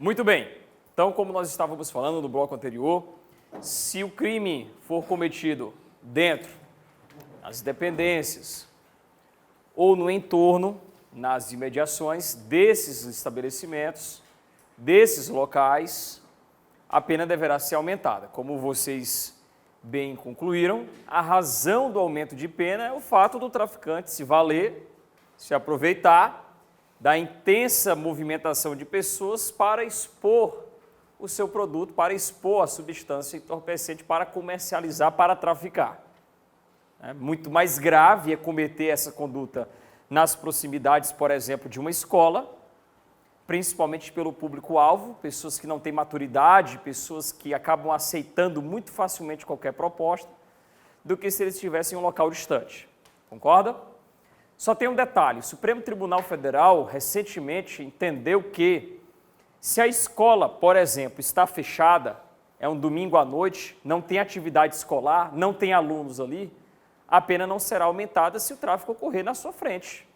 Muito bem. Então, como nós estávamos falando no bloco anterior, se o crime for cometido dentro, nas dependências ou no entorno, nas imediações desses estabelecimentos, desses locais, a pena deverá ser aumentada. Como vocês bem concluíram, a razão do aumento de pena é o fato do traficante se valer, se aproveitar da intensa movimentação de pessoas para expor o seu produto, para expor a substância entorpecente, para comercializar, para traficar. Muito mais grave é cometer essa conduta nas proximidades, por exemplo, de uma escola, principalmente pelo público-alvo, pessoas que não têm maturidade, pessoas que acabam aceitando muito facilmente qualquer proposta, do que se eles estivessem em um local distante. Concorda? Só tem um detalhe, o Supremo Tribunal Federal recentemente entendeu que se a escola, por exemplo, está fechada, é um domingo à noite, não tem atividade escolar, não tem alunos ali, a pena não será aumentada se o tráfico ocorrer na sua frente,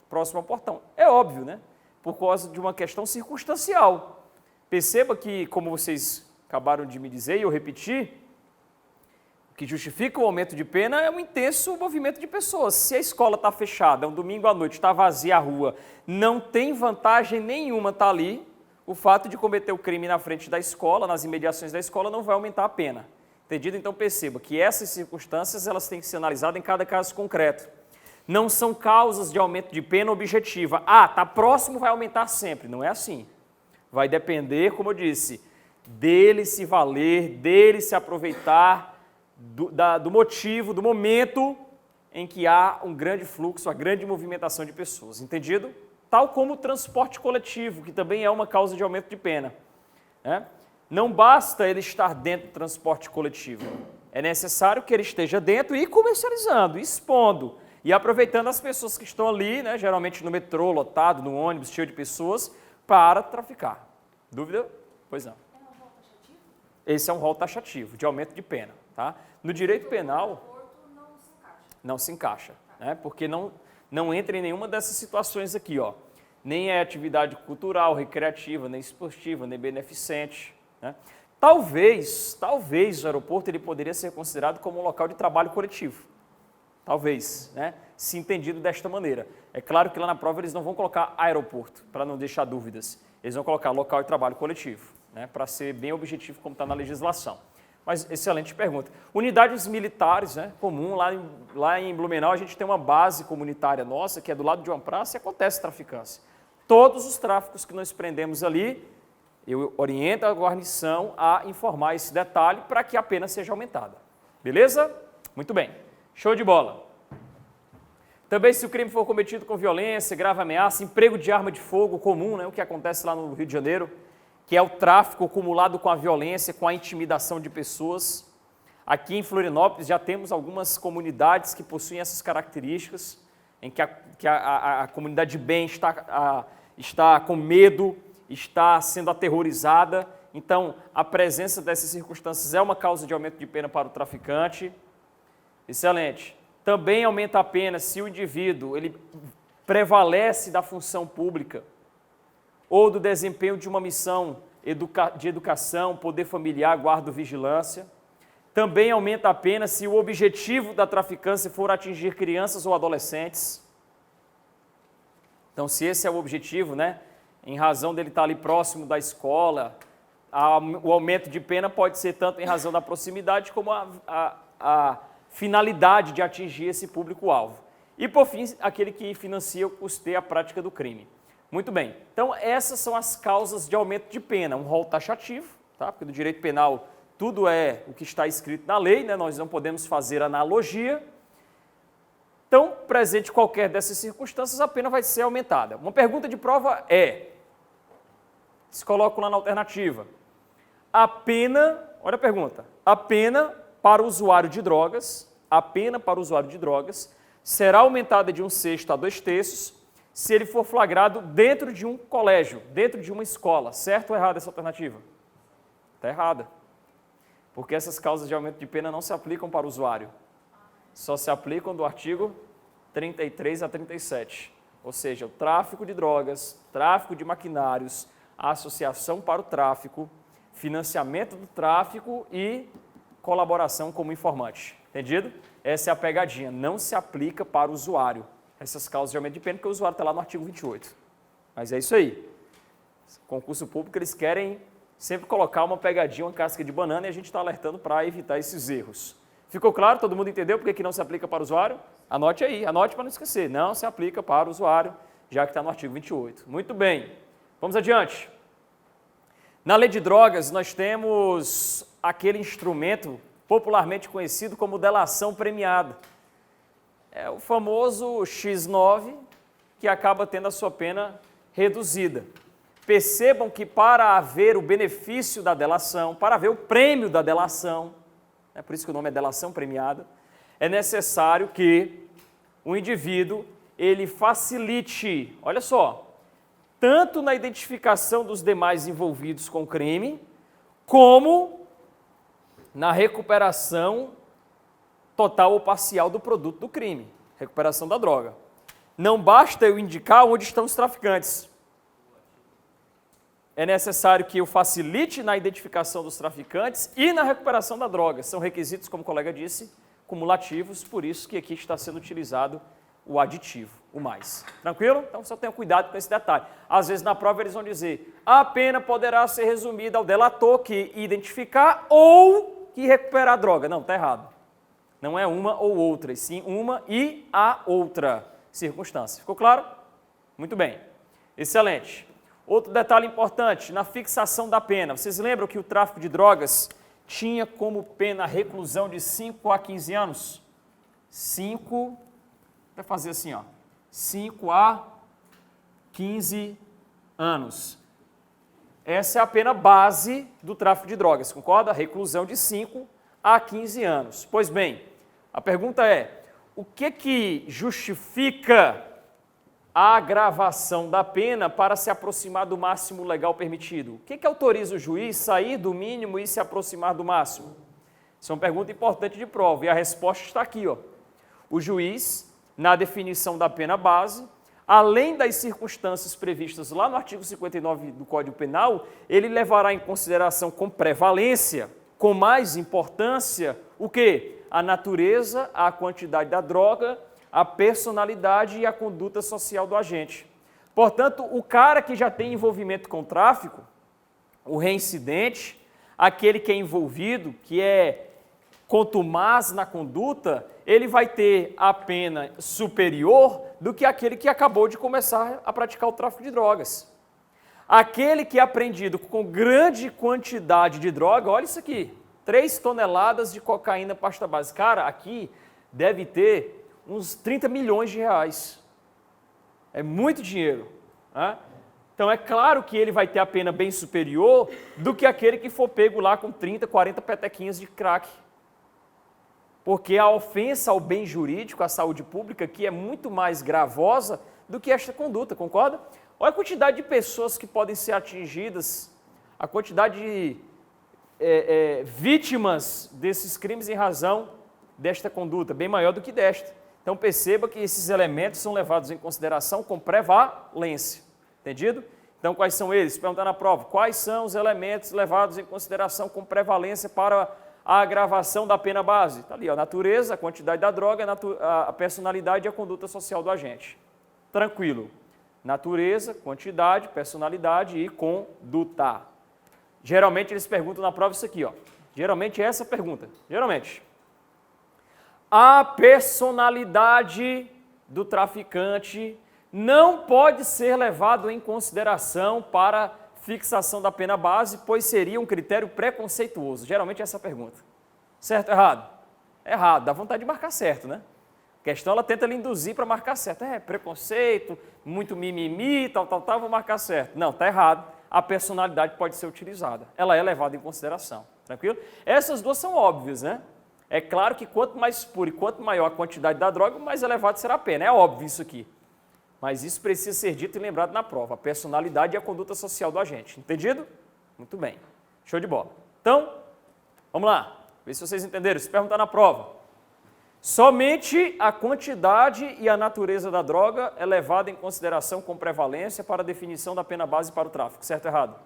próximo ao portão. É óbvio, né? Por causa de uma questão circunstancial. Perceba que, como vocês acabaram de me dizer e eu repeti, o que justifica o aumento de pena é um intenso movimento de pessoas. Se a escola está fechada, é um domingo à noite, está vazia a rua, não tem vantagem nenhuma estar ali, o fato de cometer o crime na frente da escola, nas imediações da escola, não vai aumentar a pena. Entendido? Então perceba que essas circunstâncias elas têm que ser analisadas em cada caso concreto. Não são causas de aumento de pena objetiva. Ah, está próximo, vai aumentar sempre. Não é assim. Vai depender, como eu disse, dele se valer, dele se aproveitar do motivo, do momento em que há um grande fluxo, a grande movimentação de pessoas. Entendido? Tal como o transporte coletivo, que também é uma causa de aumento de pena. Não basta ele estar dentro do transporte coletivo. É necessário que ele esteja dentro e comercializando, expondo e aproveitando as pessoas que estão ali, né, geralmente no metrô, lotado, no ônibus, cheio de pessoas, para traficar. Dúvida? Pois não. É um rol taxativo? Esse é um rol taxativo, de aumento de pena. Tá? No direito penal, não se encaixa, né, porque não entra em nenhuma dessas situações aqui, ó. Nem é atividade cultural, recreativa, nem esportiva, nem beneficente. Né? Talvez o aeroporto ele poderia ser considerado como um local de trabalho coletivo. Talvez, né? Se entendido desta maneira. É claro que lá na prova eles não vão colocar aeroporto, para não deixar dúvidas. Eles vão colocar local de trabalho coletivo, né? Para ser bem objetivo como está na legislação. Mas excelente pergunta. Unidades militares, né? Comum, lá em Blumenau a gente tem uma base comunitária nossa, que é do lado de uma praça e acontece traficância. Todos os tráficos que nós prendemos ali, eu oriento a guarnição a informar esse detalhe para que a pena seja aumentada. Beleza? Muito bem. Show de bola. Também se o crime for cometido com violência, grave ameaça, emprego de arma de fogo comum, né, o que acontece lá no Rio de Janeiro, que é o tráfico acumulado com a violência, com a intimidação de pessoas. Aqui em Florianópolis já temos algumas comunidades que possuem essas características, em que a comunidade de bem está com medo, está sendo aterrorizada. Então, a presença dessas circunstâncias é uma causa de aumento de pena para o traficante. Excelente. Também aumenta a pena se o indivíduo ele prevalece da função pública ou do desempenho de uma missão de educação, poder familiar, guarda ou vigilância. Também aumenta a pena se o objetivo da traficância for atingir crianças ou adolescentes. Então, se esse é o objetivo, né, em razão dele estar ali próximo da escola, o aumento de pena pode ser tanto em razão da proximidade como a finalidade de atingir esse público-alvo. E, por fim, aquele que financia ou custeia a prática do crime. Muito bem. Então, essas são as causas de aumento de pena. Um rol taxativo, tá? Porque no direito penal tudo é o que está escrito na lei, né? Nós não podemos fazer analogia. Então, presente qualquer dessas circunstâncias, a pena vai ser aumentada. Uma pergunta de prova se coloca lá na alternativa. A pena, olha a pergunta, a pena para o usuário de drogas, será aumentada de 1/6 a 2/3 se ele for flagrado dentro de um colégio, dentro de uma escola. Certo ou errada essa alternativa? Está errada. Porque essas causas de aumento de pena não se aplicam para o usuário. Só se aplicam do artigo 33 a 37. Ou seja, o tráfico de drogas, tráfico de maquinários, associação para o tráfico, financiamento do tráfico e colaboração como informante. Entendido? Essa é a pegadinha. Não se aplica para o usuário. Essas causas de aumento de pena, porque o usuário está lá no artigo 28. Mas é isso aí. Concurso público, eles querem sempre colocar uma pegadinha, uma casca de banana, e a gente está alertando para evitar esses erros. Ficou claro? Todo mundo entendeu por que não se aplica para o usuário? Anote aí, anote para não esquecer. Não se aplica para o usuário, já que está no artigo 28. Muito bem. Vamos adiante. Na lei de drogas, nós temos aquele instrumento popularmente conhecido como delação premiada. É o famoso X9, que acaba tendo a sua pena reduzida. Percebam que para haver o benefício da delação, para haver o prêmio da delação, é por isso que o nome é delação premiada, é necessário que o indivíduo ele facilite, olha só, tanto na identificação dos demais envolvidos com o crime, como na recuperação total ou parcial do produto do crime, recuperação da droga. Não basta eu indicar onde estão os traficantes. É necessário que eu facilite na identificação dos traficantes e na recuperação da droga. São requisitos, como o colega disse, cumulativos, por isso que aqui está sendo utilizado o aditivo, o mais. Tranquilo? Então só tenha cuidado com esse detalhe. Às vezes na prova eles vão dizer, a pena poderá ser resumida ao delator que identificar ou que recuperar a droga. Não, está errado. Não é uma ou outra, e sim uma e a outra circunstância. Ficou claro? Muito bem. Excelente. Outro detalhe importante, na fixação da pena. Vocês lembram que o tráfico de drogas tinha como pena reclusão de 5 a 15 anos? 5, vai fazer assim, ó, 5 a 15 anos. Essa é a pena base do tráfico de drogas, concorda? Reclusão de 5 a 15 anos. Pois bem, a pergunta é, o que justifica a agravação da pena para se aproximar do máximo legal permitido? O que autoriza o juiz sair do mínimo e se aproximar do máximo? Isso é uma pergunta importante de prova e a resposta está aqui, ó. O juiz, na definição da pena base, além das circunstâncias previstas lá no artigo 59 do Código Penal, ele levará em consideração com prevalência, com mais importância, o quê? A natureza, a quantidade da droga, a personalidade e a conduta social do agente. Portanto, o cara que já tem envolvimento com o tráfico, o reincidente, aquele que é envolvido, que é contumaz na conduta, ele vai ter a pena superior do que aquele que acabou de começar a praticar o tráfico de drogas. Aquele que é apreendido com grande quantidade de droga, olha isso aqui, 3 toneladas de cocaína pasta base. Cara, aqui deve ter uns 30 milhões de reais. É muito dinheiro. Né? Então é claro que ele vai ter a pena bem superior do que aquele que for pego lá com 30, 40 petequinhas de crack. Porque a ofensa ao bem jurídico, à saúde pública, aqui é muito mais gravosa do que esta conduta, concorda? Olha a quantidade de pessoas que podem ser atingidas, a quantidade de vítimas desses crimes em razão desta conduta, bem maior do que desta. Então perceba que esses elementos são levados em consideração com prevalência, entendido? Então quais são eles? Perguntar na prova, quais são os elementos levados em consideração com prevalência para a agravação da pena base? Está ali, a natureza, a quantidade da droga, a personalidade e a conduta social do agente. Tranquilo. Natureza, quantidade, personalidade e conduta. Geralmente eles perguntam na prova isso aqui, ó. Geralmente é essa a pergunta. Geralmente. A personalidade do traficante não pode ser levado em consideração para fixação da pena base, pois seria um critério preconceituoso. Geralmente é essa a pergunta. Certo ou errado? Errado, dá vontade de marcar certo, né? A questão ela tenta lhe induzir para marcar certo. Preconceito, muito mimimi, tal, vou marcar certo. Não, está errado. A personalidade pode ser utilizada. Ela é levada em consideração. Tranquilo? Essas duas são óbvias, né? É claro que quanto mais puro e quanto maior a quantidade da droga, mais elevado será a pena. É óbvio isso aqui. Mas isso precisa ser dito e lembrado na prova. A personalidade e a conduta social do agente. Entendido? Muito bem. Show de bola. Então, vamos lá. Ver se vocês entenderam. Se perguntar na prova. Somente a quantidade e a natureza da droga é levada em consideração com prevalência para a definição da pena base para o tráfico. Certo ou errado?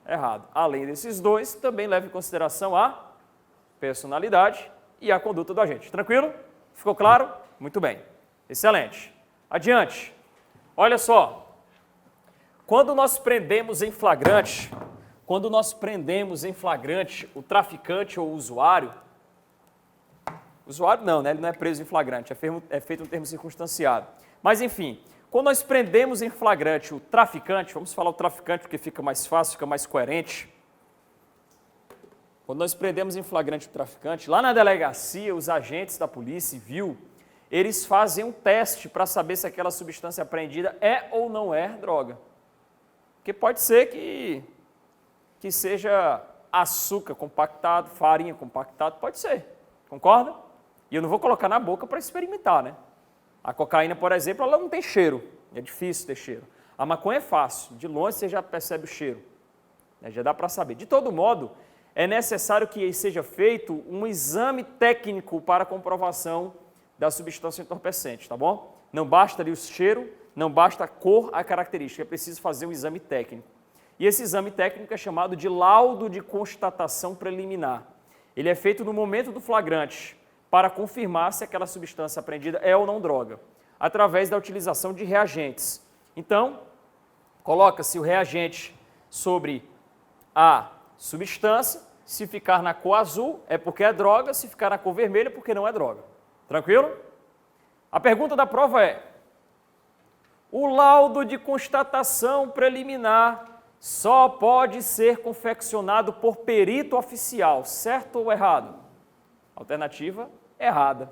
Errado. Além desses dois, também leva em consideração a personalidade e a conduta do agente. Tranquilo? Ficou claro? Muito bem. Excelente. Adiante. Olha só. Quando nós prendemos em flagrante o traficante ou o usuário não, né? Ele não é preso em flagrante, é feito um termo circunstanciado. Mas, enfim, quando nós prendemos em flagrante o traficante, vamos falar o traficante porque fica mais fácil, fica mais coerente. Quando nós prendemos em flagrante o traficante, lá na delegacia, os agentes da Polícia Civil, eles fazem um teste para saber se aquela substância apreendida é ou não é droga. Porque pode ser que seja açúcar compactado, farinha compactada, pode ser. Concorda? E eu não vou colocar na boca para experimentar, né? A cocaína, por exemplo, ela não tem cheiro. É difícil ter cheiro. A maconha é fácil. De longe você já percebe o cheiro. Né? Já dá para saber. De todo modo, é necessário que seja feito um exame técnico para a comprovação da substância entorpecente, tá bom? Não basta ali o cheiro, não basta a cor, a característica. É preciso fazer um exame técnico. E esse exame técnico é chamado de laudo de constatação preliminar. Ele é feito no momento do flagrante, para confirmar se aquela substância apreendida é ou não droga, através da utilização de reagentes. Então, coloca-se o reagente sobre a substância, se ficar na cor azul é porque é droga, se ficar na cor vermelha é porque não é droga. Tranquilo? A pergunta da prova é: o laudo de constatação preliminar só pode ser confeccionado por perito oficial, certo ou errado? Alternativa errada.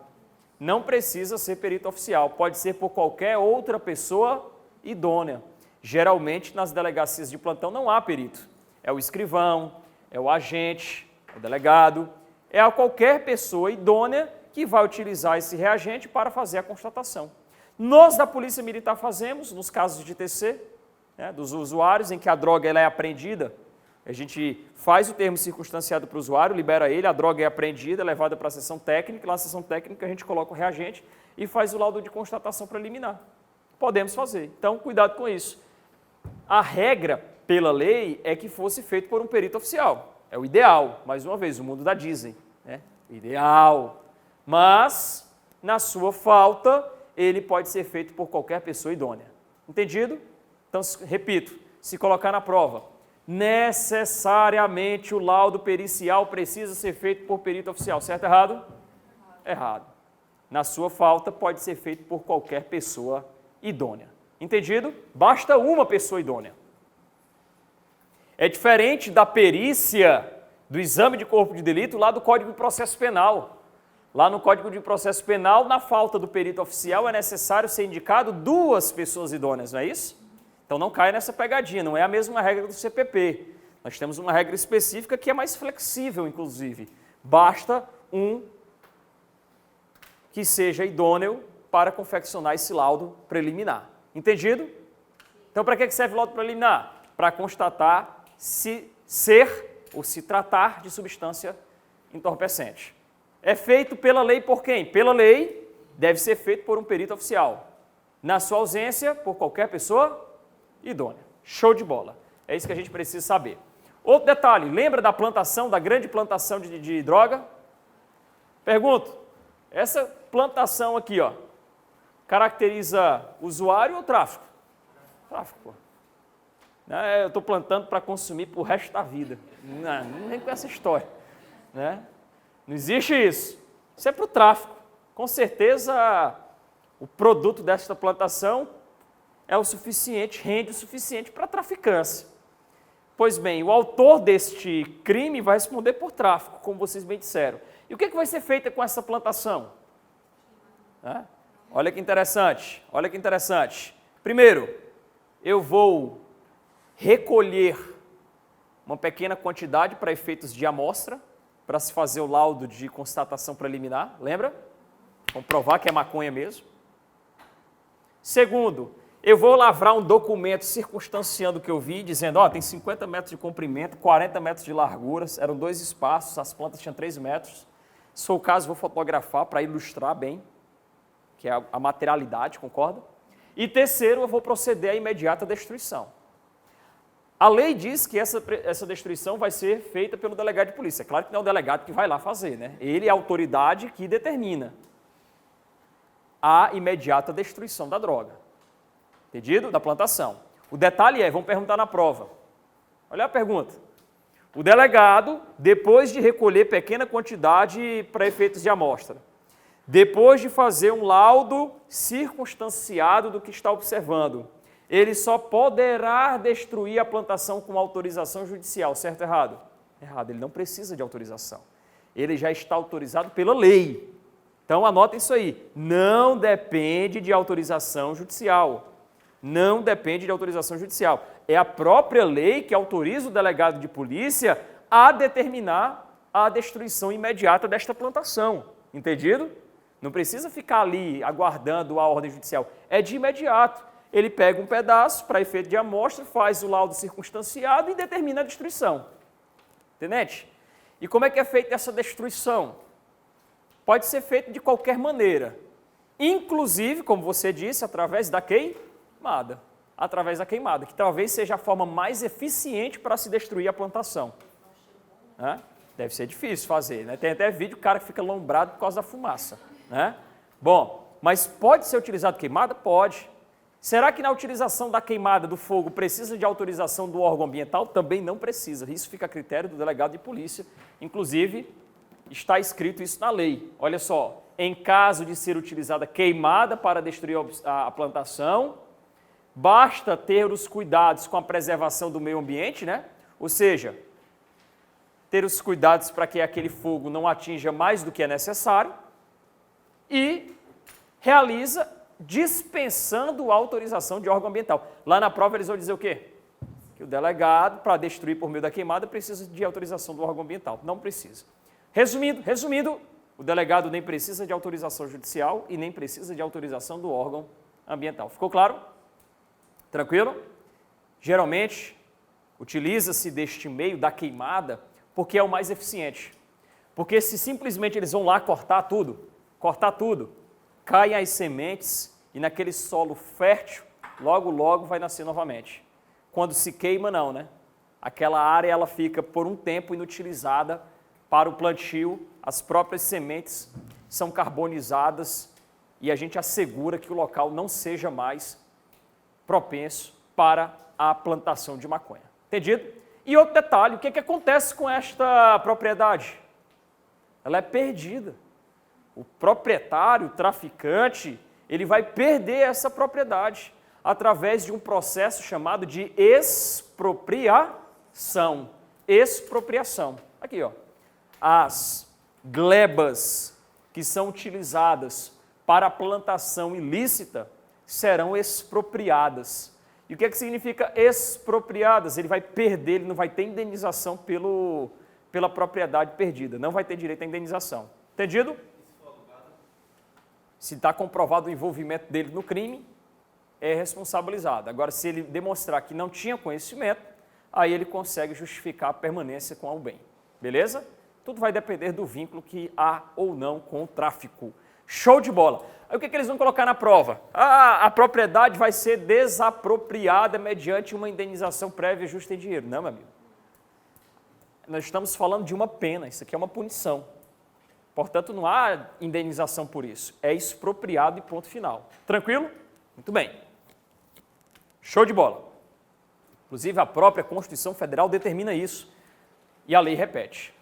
Não precisa ser perito oficial, pode ser por qualquer outra pessoa idônea. Geralmente, nas delegacias de plantão não há perito. É o escrivão, é o agente, é o delegado, é a qualquer pessoa idônea que vai utilizar esse reagente para fazer a constatação. Nós da Polícia Militar fazemos, nos casos de TC, né, dos usuários em que a droga ela é apreendida, a gente faz o termo circunstanciado para o usuário, libera ele, a droga é apreendida, levada para a sessão técnica, lá na sessão técnica a gente coloca o reagente e faz o laudo de constatação preliminar. Podemos fazer, então cuidado com isso. A regra, pela lei, é que fosse feito por um perito oficial, é o ideal, mais uma vez, o mundo da Disney, né? Ideal, mas na sua falta ele pode ser feito por qualquer pessoa idônea. Entendido? Então, repito, se colocar na prova, necessariamente o laudo pericial precisa ser feito por perito oficial, certo ou errado? Errado. Na sua falta, pode ser feito por qualquer pessoa idônea. Entendido? Basta uma pessoa idônea. É diferente da perícia do exame de corpo de delito lá do Código de Processo Penal. Lá no Código de Processo Penal, na falta do perito oficial, é necessário ser indicado 2 pessoas idôneas, não é isso? Então não caia nessa pegadinha, não é a mesma regra do CPP. Nós temos uma regra específica que é mais flexível, inclusive. Basta um que seja idôneo para confeccionar esse laudo preliminar. Entendido? Então para que serve o laudo preliminar? Para constatar se ser ou se tratar de substância entorpecente. É feito pela lei por quem? Pela lei, deve ser feito por um perito oficial. Na sua ausência, por qualquer pessoa idônea. Show de bola. É isso que a gente precisa saber. Outro detalhe, lembra da plantação, da grande plantação de droga? Pergunto, essa plantação aqui, ó, caracteriza usuário ou tráfico? Tráfico, pô. Eu estou plantando para consumir pro resto da vida. Não vem com essa história. Né? Não existe isso. Isso é para o tráfico. Com certeza, o produto desta plantação é o suficiente, rende o suficiente para a traficância. Pois bem, o autor deste crime vai responder por tráfico, como vocês bem disseram. E o que vai ser feito com essa plantação? Olha que interessante, olha que interessante. Primeiro, eu vou recolher uma pequena quantidade para efeitos de amostra, para se fazer o laudo de constatação preliminar, lembra? Comprovar que é maconha mesmo. Segundo, eu vou lavrar um documento circunstanciando o que eu vi, dizendo, ó, tem 50 metros de comprimento, 40 metros de largura, eram 2 espaços, as plantas tinham 3 metros. Se for o caso, vou fotografar para ilustrar bem, que é a materialidade, concorda? E terceiro, eu vou proceder à imediata destruição. A lei diz que essa destruição vai ser feita pelo delegado de polícia. É claro que não é o delegado que vai lá fazer, né? Ele é a autoridade que determina a imediata destruição da droga. Entendido? Da plantação. O detalhe é, vamos perguntar na prova. Olha a pergunta. O delegado, depois de recolher pequena quantidade para efeitos de amostra, depois de fazer um laudo circunstanciado do que está observando, ele só poderá destruir a plantação com autorização judicial, certo ou errado? Errado, ele não precisa de autorização. Ele já está autorizado pela lei. Então, anota isso aí. Não depende de autorização judicial. Não depende de autorização judicial. É a própria lei que autoriza o delegado de polícia a determinar a destruição imediata desta plantação. Entendido? Não precisa ficar ali aguardando a ordem judicial. É de imediato. Ele pega um pedaço para efeito de amostra, faz o laudo circunstanciado e determina a destruição. Entendente? E como é que é feita essa destruição? Pode ser feito de qualquer maneira. Inclusive, como você disse, através da queimada. Através da queimada, que talvez seja a forma mais eficiente para se destruir a plantação. Deve ser difícil fazer, né? Tem até vídeo, o cara que fica lombrado por causa da fumaça. Né? Bom, mas pode ser utilizado queimada? Pode. Será que na utilização da queimada do fogo precisa de autorização do órgão ambiental? Também não precisa. Isso fica a critério do delegado de polícia. Inclusive, está escrito isso na lei. Olha só, em caso de ser utilizada queimada para destruir a plantação, basta ter os cuidados com a preservação do meio ambiente, né? Ou seja, ter os cuidados para que aquele fogo não atinja mais do que é necessário e realiza dispensando a autorização de órgão ambiental. Lá na prova eles vão dizer o quê? Que o delegado, para destruir por meio da queimada, precisa de autorização do órgão ambiental. Não precisa. Resumindo, o delegado nem precisa de autorização judicial e nem precisa de autorização do órgão ambiental. Ficou claro? Tranquilo? Geralmente, utiliza-se deste meio da queimada porque é o mais eficiente. Porque se simplesmente eles vão lá cortar tudo, caem as sementes e naquele solo fértil, logo vai nascer novamente. Quando se queima, não, né? Aquela área ela fica por um tempo inutilizada para o plantio, as próprias sementes são carbonizadas e a gente assegura que o local não seja mais propenso para a plantação de maconha. Entendido? E outro detalhe, o que acontece com esta propriedade? Ela é perdida. O proprietário, o traficante, ele vai perder essa propriedade através de um processo chamado de expropriação. Expropriação. Aqui, ó. As glebas que são utilizadas para a plantação ilícita serão expropriadas. E o que significa expropriadas? Ele vai perder, ele não vai ter indenização pela propriedade perdida, não vai ter direito à indenização. Entendido? Se está comprovado o envolvimento dele no crime, é responsabilizado. Agora, se ele demonstrar que não tinha conhecimento, aí ele consegue justificar a permanência com o bem. Beleza? Tudo vai depender do vínculo que há ou não com o tráfico. Show de bola! Aí o que eles vão colocar na prova? A propriedade vai ser desapropriada mediante uma indenização prévia justa em dinheiro. Não, meu amigo. Nós estamos falando de uma pena, isso aqui é uma punição. Portanto, não há indenização por isso. É expropriado e ponto final. Tranquilo? Muito bem. Show de bola. Inclusive, a própria Constituição Federal determina isso. E a lei repete.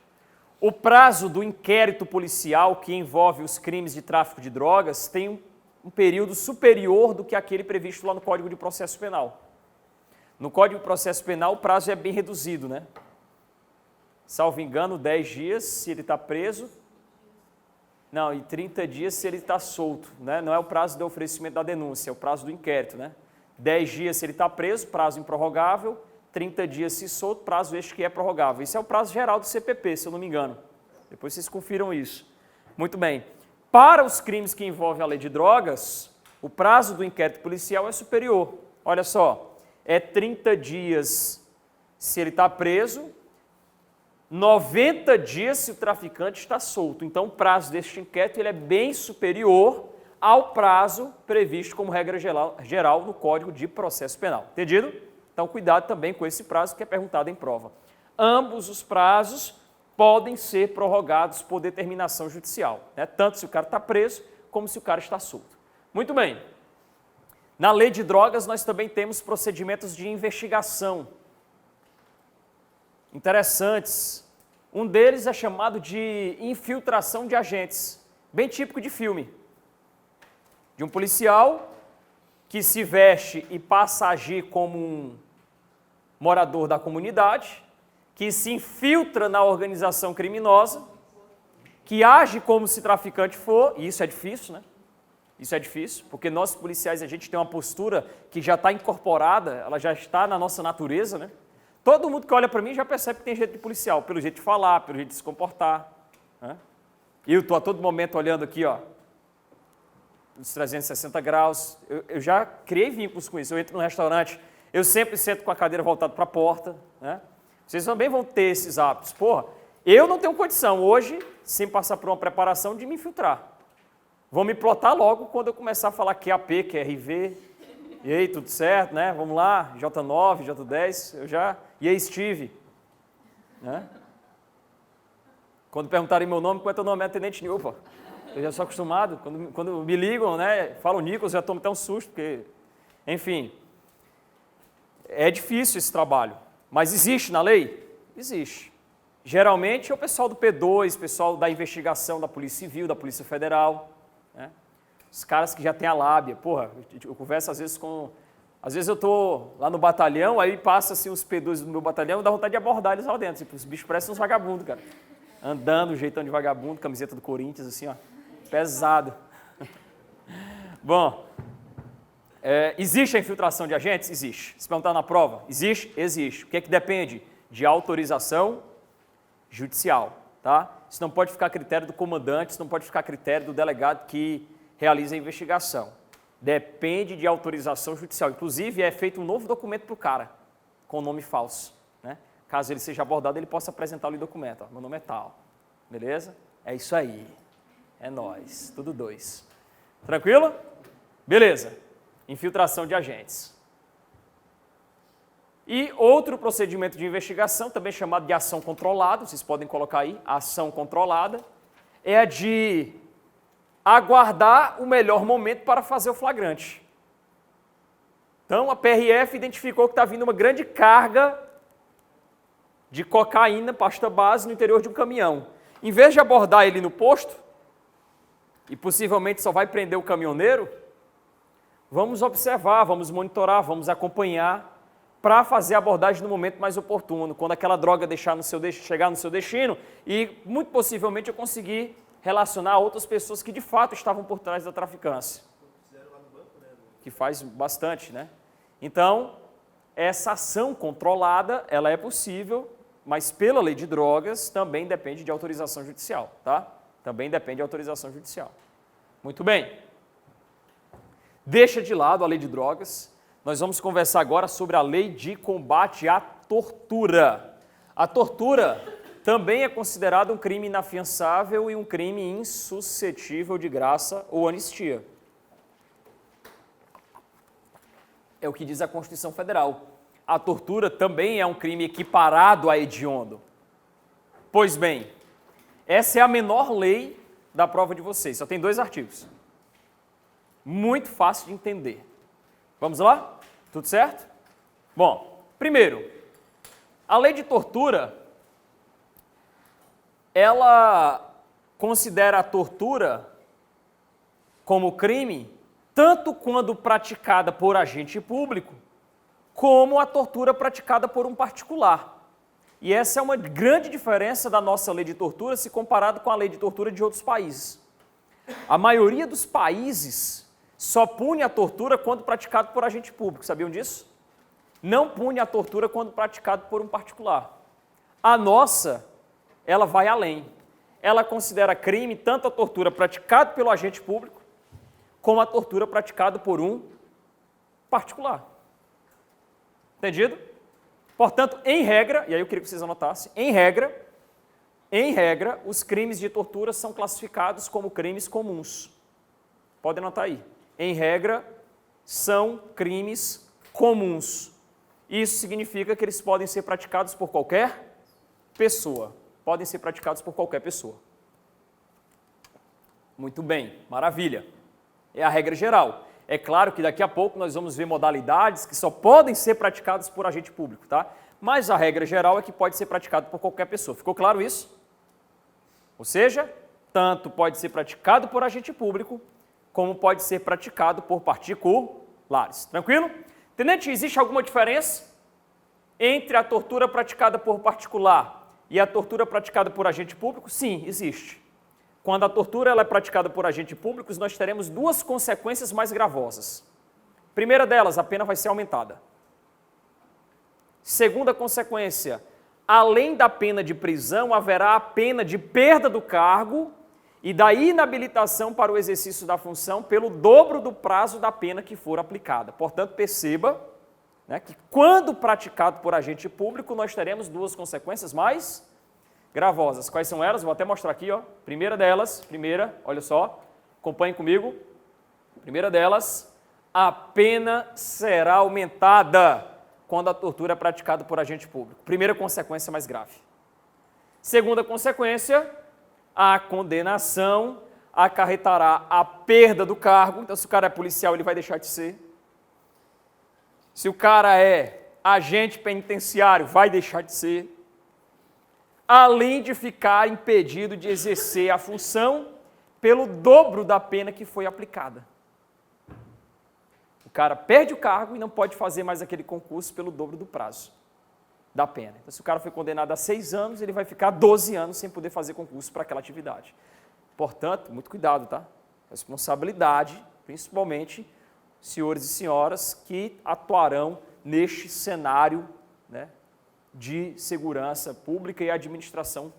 O prazo do inquérito policial que envolve os crimes de tráfico de drogas tem um período superior do que aquele previsto lá no Código de Processo Penal. No Código de Processo Penal, o prazo é bem reduzido, né? Salvo engano, 10 dias se ele está preso. Não, e 30 dias se ele está solto, né? Não é o prazo do oferecimento da denúncia, é o prazo do inquérito, né? 10 dias se ele está preso, prazo improrrogável, 30 dias se solto, prazo este que é prorrogável. Isso é o prazo geral do CPP, se eu não me engano. Depois vocês confiram isso. Muito bem. Para os crimes que envolvem a lei de drogas, o prazo do inquérito policial é superior. Olha só, é 30 dias se ele está preso, 90 dias se o traficante está solto. Então, o prazo deste inquérito ele é bem superior ao prazo previsto como regra geral no Código de Processo Penal. Entendido? Então, cuidado também com esse prazo que é perguntado em prova. Ambos os prazos podem ser prorrogados por determinação judicial, né? Tanto se o cara está preso, como se o cara está solto. Muito bem. Na lei de drogas, nós também temos procedimentos de investigação interessantes. Um deles é chamado de infiltração de agentes, bem típico de filme. De um policial que se veste e passa a agir como um morador da comunidade, que se infiltra na organização criminosa, que age como se traficante for, e isso é difícil, né? Isso é difícil, porque nós policiais, a gente tem uma postura que já está incorporada, ela já está na nossa natureza, né? Todo mundo que olha para mim já percebe que tem jeito de policial, pelo jeito de falar, pelo jeito de se comportar, né? E eu estou a todo momento olhando aqui, ó, os 360 graus, eu já criei vínculos com isso. Eu entro num restaurante, eu sempre sento com a cadeira voltada para a porta, né? Vocês também vão ter esses hábitos. Porra, eu não tenho condição hoje, sem passar por uma preparação, de me infiltrar. Vão me plotar logo quando eu começar a falar QAP, QRV, e aí, tudo certo, né? Vamos lá, J9, J10, eu já... E aí, Steve? Né? Quando perguntarem meu nome, qual é teu nome? É Tenente Nil, pô. Eu já sou acostumado, quando me ligam, né, falam Nicolas, já tomo até um susto, porque, enfim, é difícil esse trabalho, mas existe na lei? Existe. Geralmente é o pessoal do P2, pessoal da investigação da Polícia Civil, da Polícia Federal, né, os caras que já têm a lábia. Porra, eu converso às vezes com... Às vezes eu estou lá no batalhão, aí passa assim os P2 do meu batalhão, dá vontade de abordar eles lá dentro, tipo, os bichos parecem uns vagabundos, cara, andando, jeitão de vagabundo, camiseta do Corinthians, assim, ó. Pesado. Bom, existe a infiltração de agentes? Existe. Se perguntar na prova, existe? Existe. O que é que depende? De autorização judicial, tá? Isso não pode ficar a critério do comandante, isso não pode ficar a critério do delegado que realiza a investigação. Depende de autorização judicial. Inclusive, é feito um novo documento para o cara, com nome falso, né? Caso ele seja abordado, ele possa apresentar o documento. Ó, meu nome é tal. Beleza? É isso aí. É nóis, tudo dois. Tranquilo? Beleza. Infiltração de agentes. E outro procedimento de investigação, também chamado de ação controlada, vocês podem colocar aí, ação controlada, é a de aguardar o melhor momento para fazer o flagrante. Então, a PRF identificou que está vindo uma grande carga de cocaína, pasta base, no interior de um caminhão. Em vez de abordar ele no posto, e possivelmente só vai prender o caminhoneiro, vamos observar, vamos monitorar, vamos acompanhar para fazer a abordagem no momento mais oportuno, quando aquela droga chegar no seu destino e, muito possivelmente, eu conseguir relacionar outras pessoas que, de fato, estavam por trás da traficância. Que faz bastante, né? Então, essa ação controlada, ela é possível, mas pela lei de drogas também depende de autorização judicial, tá? Também depende de autorização judicial. Muito bem. Deixa de lado a lei de drogas. Nós vamos conversar agora sobre a lei de combate à tortura. A tortura também é considerada um crime inafiançável e um crime insuscetível de graça ou anistia. É o que diz a Constituição Federal. A tortura também é um crime equiparado a hediondo. Pois bem, essa é a menor lei da prova de vocês, só tem 2 artigos. Muito fácil de entender. Vamos lá? Tudo certo? Bom, primeiro, a lei de tortura, ela considera a tortura como crime tanto quando praticada por agente público, como a tortura praticada por um particular. E essa é uma grande diferença da nossa lei de tortura se comparado com a lei de tortura de outros países. A maioria dos países só pune a tortura quando praticado por agente público, sabiam disso? Não pune a tortura quando praticado por um particular. A nossa, ela vai além. Ela considera crime tanto a tortura praticada pelo agente público, como a tortura praticada por um particular. Entendido? Portanto, em regra, e aí eu queria que vocês anotassem, em regra, em regra, os crimes de tortura são classificados como crimes comuns. Pode anotar aí. Em regra, são crimes comuns. Isso significa que eles podem ser praticados por qualquer pessoa. Podem ser praticados por qualquer pessoa. Muito bem, maravilha. É a regra geral. É claro que daqui a pouco nós vamos ver modalidades que só podem ser praticadas por agente público, tá? Mas a regra geral é que pode ser praticado por qualquer pessoa. Ficou claro isso? Ou seja, tanto pode ser praticado por agente público, como pode ser praticado por particulares. Tranquilo? Tenente, existe alguma diferença entre a tortura praticada por particular e a tortura praticada por agente público? Sim, existe. Quando a tortura ela é praticada por agentes públicos, nós teremos duas consequências mais gravosas. Primeira delas, a pena vai ser aumentada. Segunda consequência, além da pena de prisão, haverá a pena de perda do cargo e da inabilitação para o exercício da função pelo dobro do prazo da pena que for aplicada. Portanto, perceba, né, que quando praticado por agente público, nós teremos duas consequências mais gravosas. Quais são elas? Vou até mostrar aqui, ó. Primeira delas, olha só, acompanhem comigo. Primeira delas, a pena será aumentada quando a tortura é praticada por agente público. Primeira consequência mais grave. Segunda consequência, a condenação acarretará a perda do cargo. Então, se o cara é policial, ele vai deixar de ser. Se o cara é agente penitenciário, vai deixar de ser. Além de ficar impedido de exercer a função pelo dobro da pena que foi aplicada. O cara perde o cargo e não pode fazer mais aquele concurso pelo dobro do prazo da pena. Então, se o cara foi condenado a 6 anos, ele vai ficar 12 anos sem poder fazer concurso para aquela atividade. Portanto, muito cuidado, tá? Responsabilidade, principalmente senhores e senhoras que atuarão neste cenário, né, de segurança pública e administração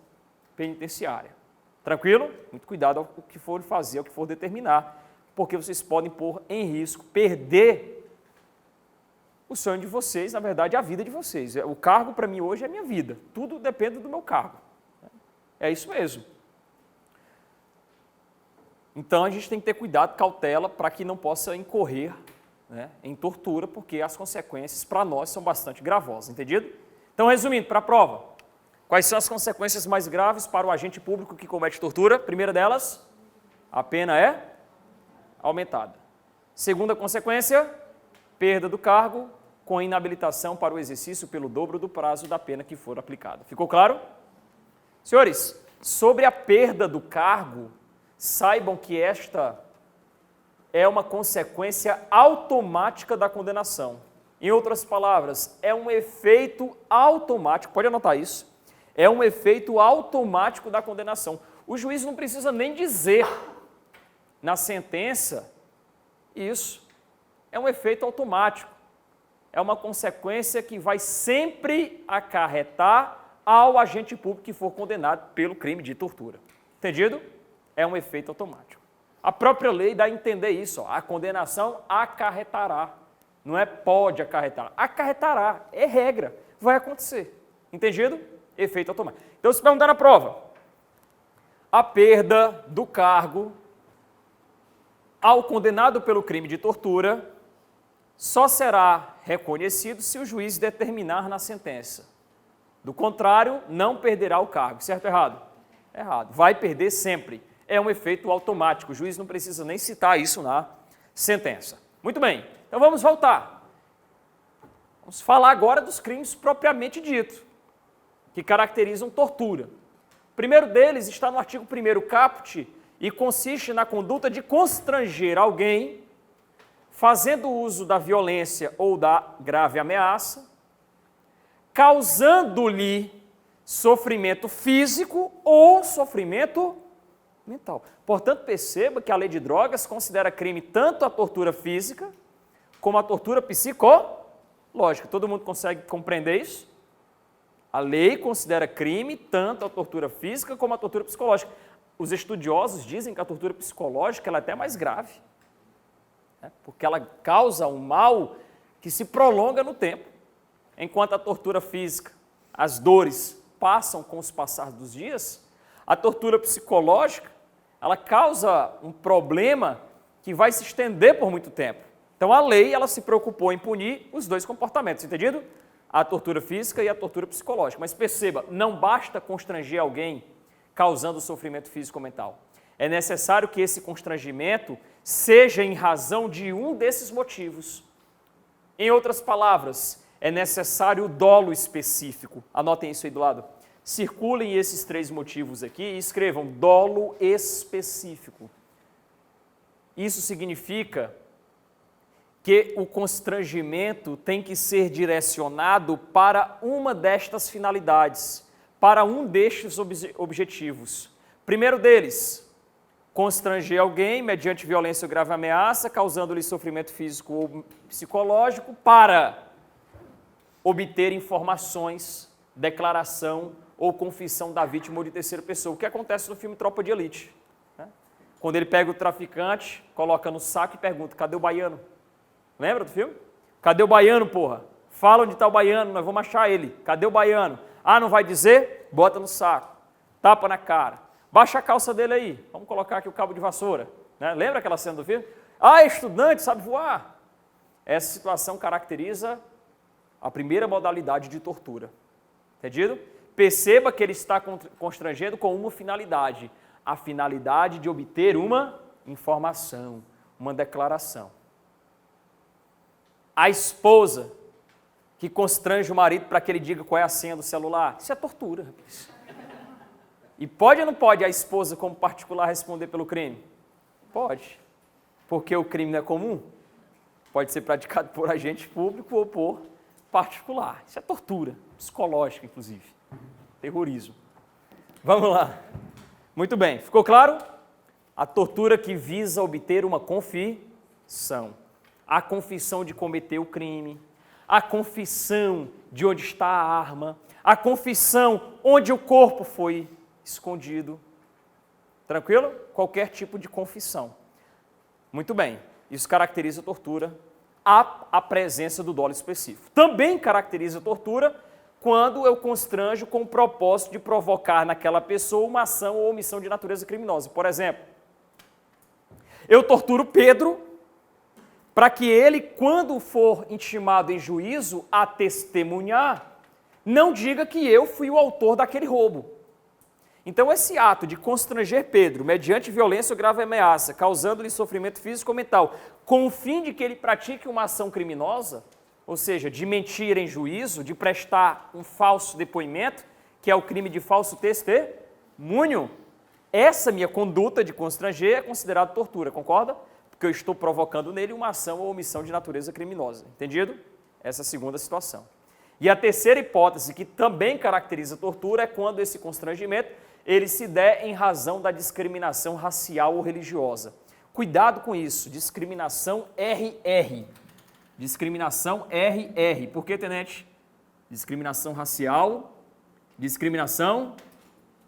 penitenciária. Tranquilo? Muito cuidado ao que for fazer, ao que for determinar, porque vocês podem pôr em risco, perder o sonho de vocês, na verdade, a vida de vocês. O cargo, para mim, hoje é minha vida. Tudo depende do meu cargo. É isso mesmo. Então, a gente tem que ter cuidado, cautela, para que não possa incorrer, né, em tortura, porque as consequências, para nós, são bastante gravosas. Entendido? Então, resumindo, para a prova, quais são as consequências mais graves para o agente público que comete tortura? Primeira delas, a pena é aumentada. Segunda consequência, perda do cargo com inabilitação para o exercício pelo dobro do prazo da pena que for aplicada. Ficou claro? Senhores, sobre a perda do cargo, saibam que esta é uma consequência automática da condenação. Em outras palavras, é um efeito automático, pode anotar isso, é um efeito automático da condenação. O juiz não precisa nem dizer na sentença isso, é um efeito automático, é uma consequência que vai sempre acarretar ao agente público que for condenado pelo crime de tortura. Entendido? É um efeito automático. A própria lei dá a entender isso, ó, a condenação acarretará. Não é pode acarretar, acarretará, é regra, vai acontecer. Entendido? Efeito automático. Então, se perguntar na prova, a perda do cargo ao condenado pelo crime de tortura só será reconhecido se o juiz determinar na sentença. Do contrário, não perderá o cargo. Certo ou errado? Errado. Vai perder sempre. É um efeito automático. O juiz não precisa nem citar isso na sentença. Muito bem. Então vamos voltar. Vamos falar agora dos crimes propriamente ditos, que caracterizam tortura. O primeiro deles está no artigo 1º caput e consiste na conduta de constranger alguém fazendo uso da violência ou da grave ameaça, causando-lhe sofrimento físico ou sofrimento mental. Portanto, perceba que a lei de drogas considera crime tanto a tortura física como a tortura psicológica. Todo mundo consegue compreender isso? A lei considera crime tanto a tortura física como a tortura psicológica. Os estudiosos dizem que a tortura psicológica ela é até mais grave, né? Porque ela causa um mal que se prolonga no tempo, enquanto a tortura física, as dores passam com os passar dos dias, A tortura psicológica, ela causa um problema que vai se estender por muito tempo. Então, a lei, ela se preocupou em punir os dois comportamentos, entendido? A tortura física e a tortura psicológica. Mas perceba, não basta constranger alguém causando sofrimento físico ou mental. É necessário que esse constrangimento seja em razão de um desses motivos. Em outras palavras, é necessário o dolo específico. Anotem isso aí do lado. Circulem esses 3 motivos aqui e escrevam dolo específico. Isso significa que o constrangimento tem que ser direcionado para uma destas finalidades, para um destes objetivos. Primeiro deles, constranger alguém mediante violência ou grave ameaça, causando-lhe sofrimento físico ou psicológico, para obter informações, declaração ou confissão da vítima ou de terceira pessoa, o que acontece no filme Tropa de Elite. Né? Quando ele pega o traficante, coloca no saco e pergunta, cadê o baiano? Lembra do filme? Cadê o baiano, porra? Fala onde está o baiano, nós vamos achar ele. Cadê o baiano? Ah, não vai dizer? Bota no saco. Tapa na cara. Baixa a calça dele aí. Vamos colocar aqui o cabo de vassoura. Né? Lembra aquela cena do filme? Ah, estudante, sabe voar. Essa situação caracteriza a primeira modalidade de tortura. Entendido? Perceba que ele está constrangendo com uma finalidade. A finalidade de obter uma informação, uma declaração. A esposa que constrange o marido para que ele diga qual é a senha do celular, isso é tortura, rapaz. E pode ou não pode a esposa, como particular, responder pelo crime? Pode. Porque o crime não é comum? Pode ser praticado por agente público ou por particular. Isso é tortura, psicológica, inclusive. Terrorismo. Vamos lá. Muito bem, ficou claro? A tortura que visa obter uma confissão. A confissão de cometer o crime, a confissão de onde está a arma, a confissão onde o corpo foi escondido. Tranquilo? Qualquer tipo de confissão. Muito bem, isso caracteriza a tortura, a presença do dolo específico. Também caracteriza a tortura quando eu constranjo com o propósito de provocar naquela pessoa uma ação ou omissão de natureza criminosa. Por exemplo, eu torturo Pedro para que ele, quando for intimado em juízo a testemunhar, não diga que eu fui o autor daquele roubo. Então, esse ato de constranger Pedro, mediante violência ou grave ameaça, causando-lhe sofrimento físico ou mental, com o fim de que ele pratique uma ação criminosa, ou seja, de mentir em juízo, de prestar um falso depoimento, que é o crime de falso testemunho, essa minha conduta de constranger é considerada tortura, concorda? Porque eu estou provocando nele uma ação ou omissão de natureza criminosa. Entendido? Essa é a segunda situação. E a terceira hipótese, que também caracteriza a tortura, é quando esse constrangimento ele se der em razão da discriminação racial ou religiosa. Cuidado com isso, discriminação RR. Discriminação RR. Por que, tenente? Discriminação racial, discriminação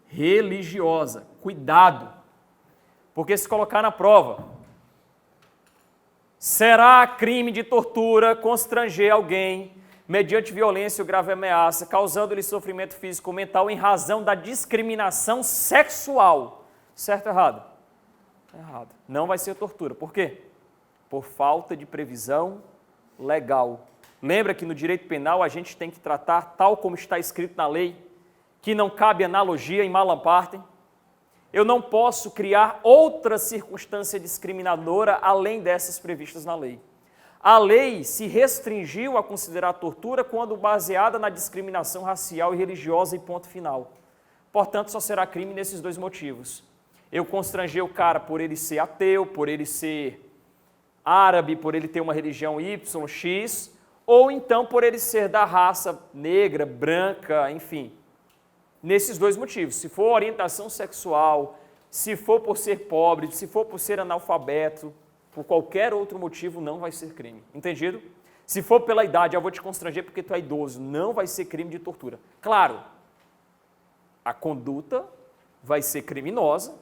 religiosa. Cuidado, porque se colocar na prova, será crime de tortura constranger alguém mediante violência ou grave ameaça, causando-lhe sofrimento físico ou mental em razão da discriminação sexual. Certo ou errado? Errado. Não vai ser tortura. Por quê? Por falta de previsão legal. Lembra que no direito penal a gente tem que tratar tal como está escrito na lei, que não cabe analogia em malam partem. Eu não posso criar outra circunstância discriminadora além dessas previstas na lei. A lei se restringiu a considerar a tortura quando baseada na discriminação racial e religiosa e ponto final. Portanto, só será crime nesses dois motivos. Eu constranger o cara por ele ser ateu, por ele ser árabe, por ele ter uma religião Y, X, ou então por ele ser da raça negra, branca, enfim. Nesses dois motivos, se for orientação sexual, se for por ser pobre, se for por ser analfabeto, por qualquer outro motivo, não vai ser crime. Entendido? Se for pela idade, eu vou te constranger porque tu é idoso, não vai ser crime de tortura. Claro, a conduta vai ser criminosa,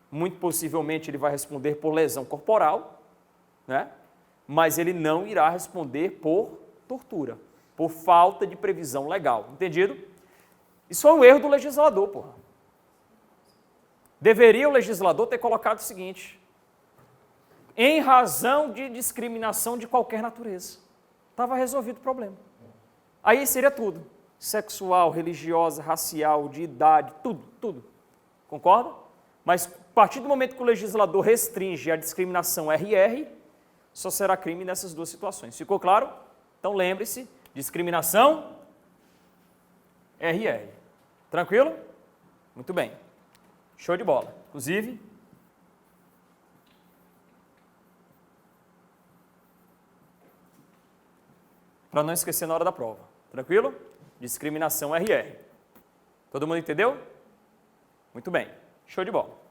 muito possivelmente ele vai responder por lesão corporal, né? Mas ele não irá responder por tortura, por falta de previsão legal. Entendido? Isso é um erro do legislador, porra. deveria o legislador ter colocado o seguinte: em razão de discriminação de qualquer natureza. Estava resolvido o problema. Aí seria tudo: sexual, religiosa, racial, de idade, tudo. Concorda? Mas a partir do momento que o legislador restringe a discriminação RR, só será crime nessas duas situações. Ficou claro? Então lembre-se, discriminação RR. Tranquilo? Muito bem. Show de bola. Inclusive, para não esquecer na hora da prova. Tranquilo? Discriminação RR. Todo mundo entendeu? Muito bem. Show de bola.